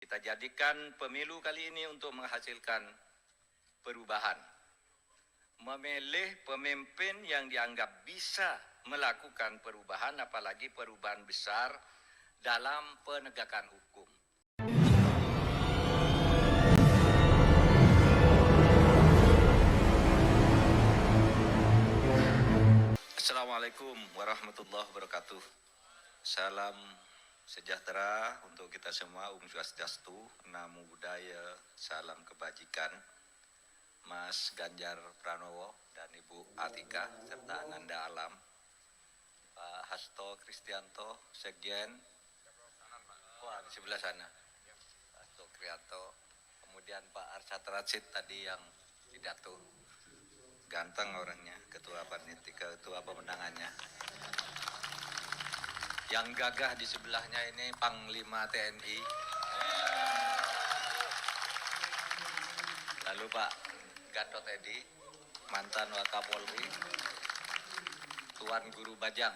Kita jadikan pemilu kali ini untuk menghasilkan perubahan. Memilih pemimpin yang dianggap bisa melakukan perubahan, apalagi perubahan besar dalam penegakan hukum. Assalamualaikum warahmatullahi wabarakatuh. Salam sejahtera untuk kita semua. Swastiastu, Namo Buddhaya, salam kebajikan. Mas Ganjar Pranowo dan Ibu Atika serta Ananda Alam, Pak Hasto Kristianto, Sekjen, di sebelah sana, Pak Hasto Krianto, kemudian Pak Arsyad Rashid tadi yang pidato, ganteng orangnya, ketua panitia, ketua pemenangannya. Yang gagah di sebelahnya ini Panglima TNI, lalu Pak Gatot Edi, mantan Wakapolri, Tuan Guru Bajang,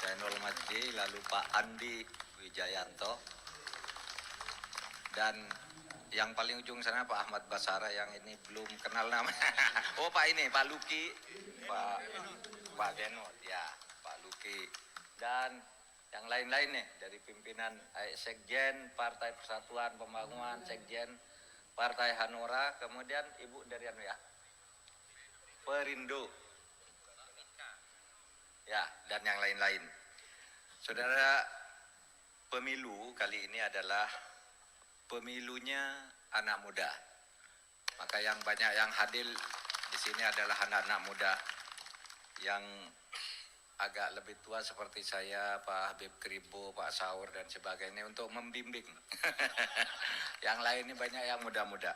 Zainul Majdi, lalu Pak Andi Wijayanto, dan yang paling ujung sana Pak Ahmad Basara yang ini belum kenal nama. Oh Pak ini, Pak Luki, Pak Denot, ya Pak Luki, dan yang lain-lain nih dari pimpinan Sekjen Partai Persatuan Pembangunan, Sekjen Partai Hanura, kemudian Ibu dari ya, Perindo, ya, dan yang lain-lain. Saudara, pemilu kali ini adalah pemilunya anak muda. Maka yang banyak yang hadir di sini adalah anak-anak muda yang agak lebih tua seperti saya, Pak Habib Kribo, Pak Saur dan sebagainya untuk membimbing. Yang lain ini banyak yang muda-muda.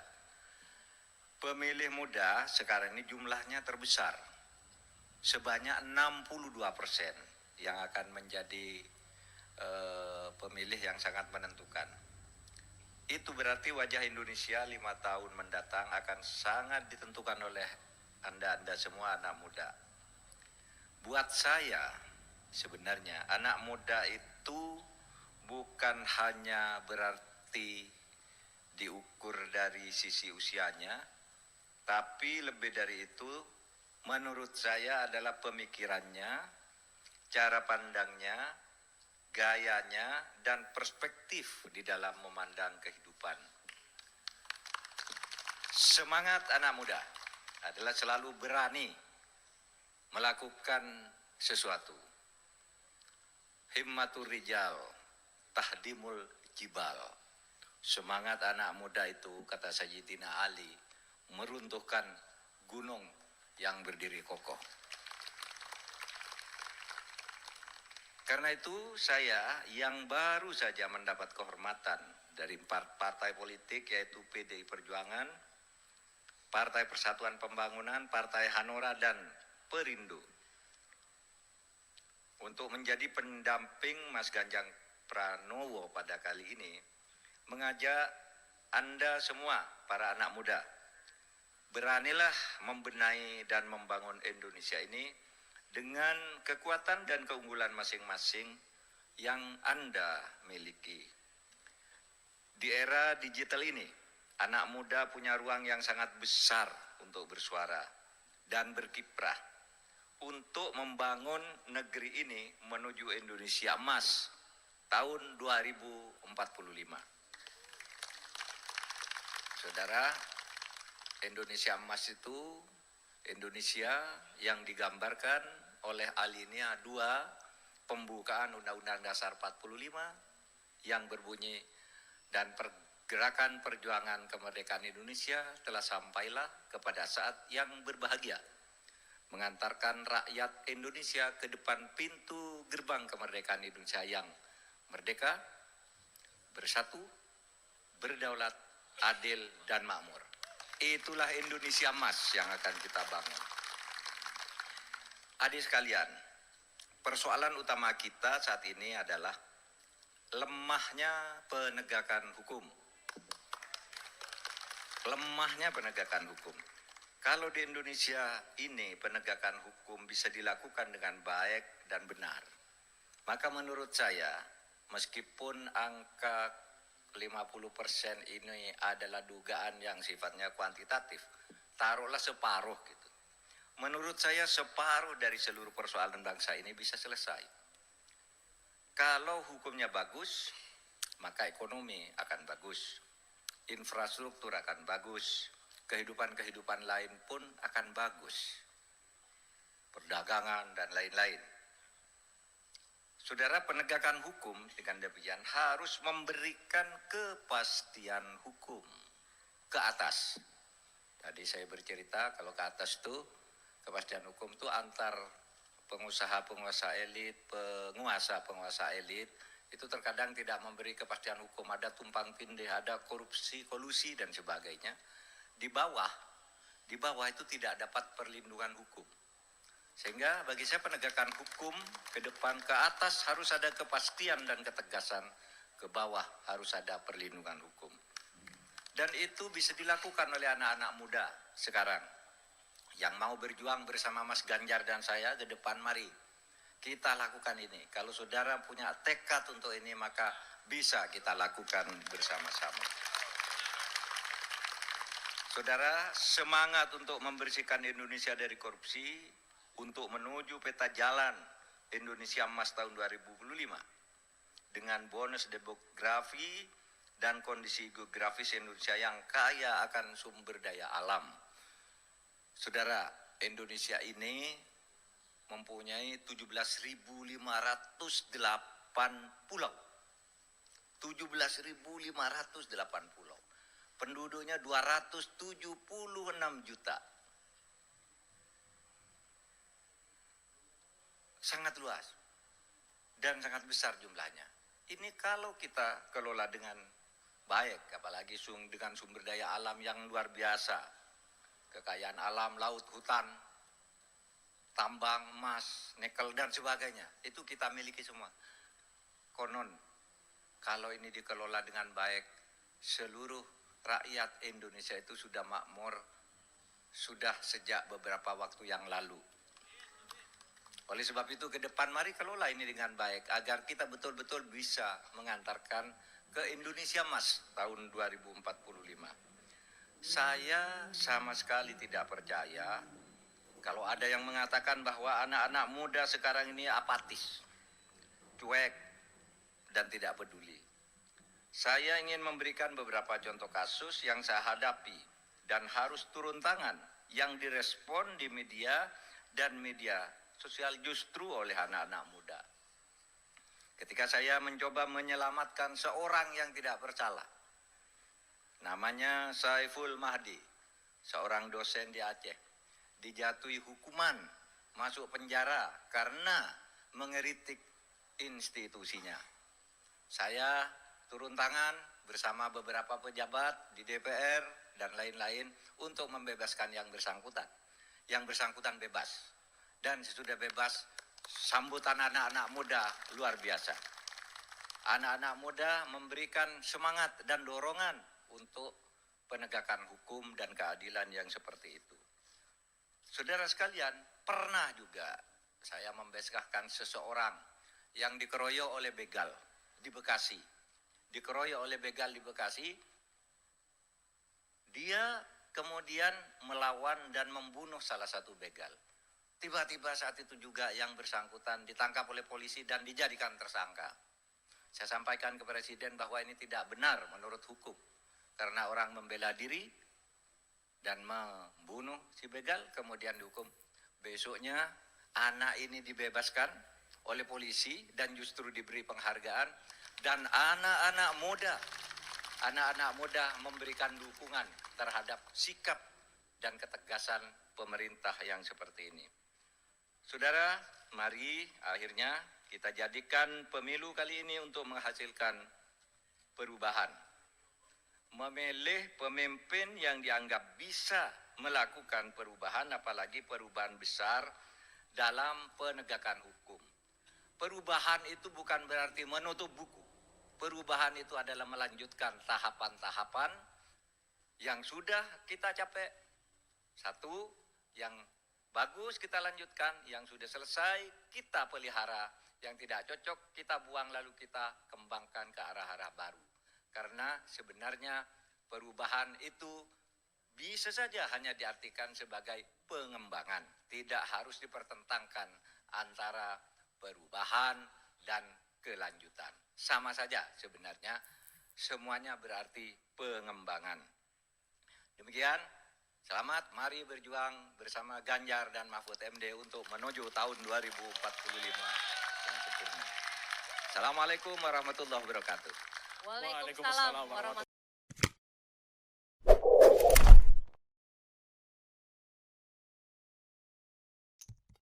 Pemilih muda sekarang ini jumlahnya terbesar. Sebanyak 62% yang akan menjadi pemilih yang sangat menentukan. Itu berarti wajah Indonesia 5 tahun mendatang akan sangat ditentukan oleh Anda semua anak muda. Buat saya sebenarnya anak muda itu bukan hanya berarti diukur dari sisi usianya, tapi lebih dari itu menurut saya adalah pemikirannya, cara pandangnya, gayanya, dan perspektif di dalam memandang kehidupan. Semangat anak muda adalah selalu berani melakukan sesuatu. Himmatur rijal, tahdimul jibal. Semangat anak muda itu, kata Sayyidina Ali, meruntuhkan gunung yang berdiri kokoh. Karena itu saya yang baru saja mendapat kehormatan dari 4 partai politik, yaitu PDI Perjuangan, Partai Persatuan Pembangunan, Partai Hanura, dan Perindo, untuk menjadi pendamping Mas Ganjar Pranowo pada kali ini, mengajak Anda semua, para anak muda, beranilah membenahi dan membangun Indonesia ini dengan kekuatan dan keunggulan masing-masing yang Anda miliki. Di era digital ini, anak muda punya ruang yang sangat besar untuk bersuara dan berkiprah untuk membangun negeri ini menuju Indonesia Emas tahun 2045. Saudara, Indonesia Emas itu Indonesia yang digambarkan oleh alinea 2 pembukaan Undang-Undang Dasar 45 yang berbunyi, dan pergerakan perjuangan kemerdekaan Indonesia telah sampailah kepada saat yang berbahagia, mengantarkan rakyat Indonesia ke depan pintu gerbang kemerdekaan Indonesia yang merdeka, bersatu, berdaulat, adil, dan makmur. Itulah Indonesia Emas yang akan kita bangun. Adik sekalian, persoalan utama kita saat ini adalah lemahnya penegakan hukum. Lemahnya penegakan hukum. Kalau di Indonesia ini penegakan hukum bisa dilakukan dengan baik dan benar, maka menurut saya meskipun angka 50% ini adalah dugaan yang sifatnya kuantitatif, taruhlah separuh gitu. Menurut saya separuh dari seluruh persoalan bangsa ini bisa selesai. Kalau hukumnya bagus, maka ekonomi akan bagus, infrastruktur akan bagus, kehidupan-kehidupan lain pun akan bagus, perdagangan dan lain-lain. Saudara, penegakan hukum dengan demikian harus memberikan kepastian hukum ke atas. Tadi saya bercerita kalau ke atas itu kepastian hukum itu antar pengusaha-penguasa elit, penguasa elit itu terkadang tidak memberi kepastian hukum, ada tumpang tindih, ada korupsi, kolusi dan sebagainya. Di bawah itu tidak dapat perlindungan hukum. Sehingga bagi saya penegakan hukum ke depan, ke atas harus ada kepastian dan ketegasan, ke bawah harus ada perlindungan hukum. Dan itu bisa dilakukan oleh anak-anak muda sekarang. Yang mau berjuang bersama Mas Ganjar dan saya ke depan, mari kita lakukan ini. Kalau saudara punya tekad untuk ini, maka bisa kita lakukan bersama-sama. Saudara, semangat untuk membersihkan Indonesia dari korupsi, untuk menuju peta jalan Indonesia Emas tahun 2025 dengan bonus demografi dan kondisi geografis Indonesia yang kaya akan sumber daya alam. Saudara, Indonesia ini mempunyai 17.508 pulau. 17.508 pulau. Penduduknya 276 juta. Sangat luas dan sangat besar jumlahnya. Ini kalau kita kelola dengan baik, apalagi dengan sumber daya alam yang luar biasa, kekayaan alam, laut, hutan, tambang, emas, nikel dan sebagainya, itu kita miliki semua. Konon, kalau ini dikelola dengan baik, seluruh rakyat Indonesia itu sudah makmur, sudah sejak beberapa waktu yang lalu. Oleh sebab itu ke depan mari kelola ini dengan baik agar kita betul-betul bisa mengantarkan ke Indonesia Emas tahun 2045. Saya sama sekali tidak percaya kalau ada yang mengatakan bahwa anak-anak muda sekarang ini apatis, cuek, dan tidak peduli. Saya ingin memberikan beberapa contoh kasus yang saya hadapi dan harus turun tangan yang direspon di media dan media sosial justru oleh anak-anak muda. Ketika saya mencoba menyelamatkan seorang yang tidak bersalah, namanya Saiful Mahdi, seorang dosen di Aceh, dijatuhi hukuman masuk penjara karena mengeritik institusinya. Saya turun tangan bersama beberapa pejabat di DPR dan lain-lain untuk membebaskan yang bersangkutan. Yang bersangkutan bebas. Dan sesudah bebas, sambutan anak-anak muda luar biasa. Anak-anak muda memberikan semangat dan dorongan untuk penegakan hukum dan keadilan yang seperti itu. Saudara sekalian, pernah juga saya membebaskan seseorang yang dikeroyok oleh begal di Bekasi. Dikeroyok oleh begal di Bekasi, dia kemudian melawan dan membunuh salah satu begal. Tiba-tiba saat itu juga yang bersangkutan ditangkap oleh polisi dan dijadikan tersangka. Saya sampaikan ke Presiden bahwa ini tidak benar menurut hukum. Karena orang membela diri dan membunuh si begal kemudian dihukum. Besoknya anak ini dibebaskan oleh polisi dan justru diberi penghargaan. Dan anak-anak muda memberikan dukungan terhadap sikap dan ketegasan pemerintah yang seperti ini. Saudara, mari akhirnya kita jadikan pemilu kali ini untuk menghasilkan perubahan. Memilih pemimpin yang dianggap bisa melakukan perubahan, apalagi perubahan besar dalam penegakan hukum. Perubahan itu bukan berarti menutup buku. Perubahan itu adalah melanjutkan tahapan-tahapan yang sudah kita capai. Satu, yang bagus kita lanjutkan, yang sudah selesai kita pelihara, yang tidak cocok kita buang lalu kita kembangkan ke arah-arah baru. Karena sebenarnya perubahan itu bisa saja hanya diartikan sebagai pengembangan. Tidak harus dipertentangkan antara perubahan dan kelanjutan. Sama saja sebenarnya, semuanya berarti pengembangan. Demikian, selamat, mari berjuang bersama Ganjar dan Mahfud MD untuk menuju tahun 2045 yang sempurna. Assalamualaikum warahmatullahi wabarakatuh. Waalaikumsalam warahmatullahi wabarakatuh.